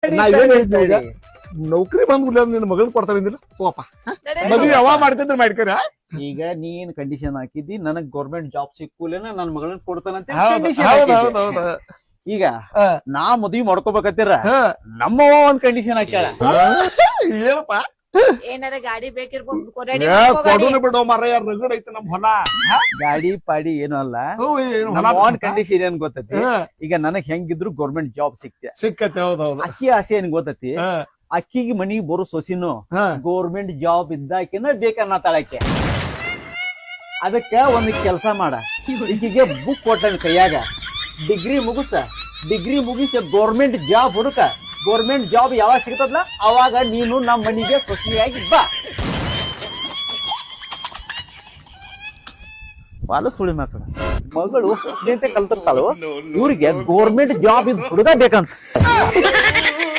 ನಾ ಏನ್ ಹೇಳಿದ್ದೆ ಈಗ ನೌಕರಿ ಬಂದ್ ನಿನ್ನ ಮಗನ್ ಕೊಡ್ತಾನಿಂದಿಲ್ಲ ತೋಪ ಮದ್ವೆ ಯಾವಾಗ ಮಾಡ್ತಿದ್ರೆ ಮಾಡ್ಕರ ಈಗ ನೀನ್ ಕಂಡೀಷನ್ ಹಾಕಿದ್ದಿ ನನಗ್ ಗೌರ್ಮೆಂಟ್ ಜಾಬ್ ಸಿಕ್ಕೂಲೇನ ನನ್ ಮಗಳನ್ನ ಕೊಡ್ತಾನಂತ ಈಗ ನಾ ಮದ್ವಿ ಮಾಡ್ಕೋಬೇಕತ್ತೀರ ನಮ್ಮವ್ವ ಒಂದ್ ಕಂಡೀಷನ್ ಹಾಕ್ಯಾಳ ಏನಪ್ಪ ಏನಾರ ಗಾಡಿ ಬೇಕಿರ್ಬೋದು ಕೊಡುನು ಬಿಡೋ ಮರ ಯಾರು ರಗಡ್ ಐತೆ ನಮ್ ಹೊಲ ಗಾಡಿ ಪಾಡಿ ಏನು ಅಲ್ಲ ಒಂದ್ ಕಂಡೀಷನ್ ಏನ್ ಗೊತ್ತೈತಿ ಈಗ ನನಗ್ ಹೆಂಗಿದ್ರು ಗೌರ್ಮೆಂಟ್ ಜಾಬ್ ಸಿಕ್ಕತ್ತೆ ಹೌದೌದು ಅಕ್ಕಿ ಆಸೆ ಏನ್ ಗೊತ್ತೈತಿ ಅಕ್ಕಿಗೆ ಮನಿಗೆ ಬರೋ ಸೊಸಿನು ಗೌರ್ಮೆಂಟ್ ಜಾಬ್ ಇದ್ದಾಕಿನ ಬೇಕನ್ನ ತಾಳಕ್ಕೆ ಅದಕ್ಕ ಒಂದ್ ಕೆಲ್ಸ ಮಾಡ ಈಕಿಗೆ ಬುಕ್ ಕೊಟ್ಟನ್ ಕೈಯಾಗ ಡಿಗ್ರಿ ಮುಗಿಸ ಗೌರ್ಮೆಂಟ್ ಜಾಬ್ ಹುಡುಕ ಗೌರ್ಮೆಂಟ್ ಜಾಬ್ ಯಾವಾಗ ಸಿಗ್ತದಲ್ಲ ಅವಾಗ ನೀನು ನಮ್ಮ ಮನಿಗೆ ಸೊಸಿಯಾಗಿ ಬಾ ಬಾಲ ಸುಳಿ ಮಕ್ಕಳು ಮಗಳು ಕಲ್ತಿರ್ತಾಳು ಇವ್ರಿಗೆ ಗೌರ್ಮೆಂಟ್ ಜಾಬ್ ಇದ್ ಹುಡುಗ ಬೇಕಂತ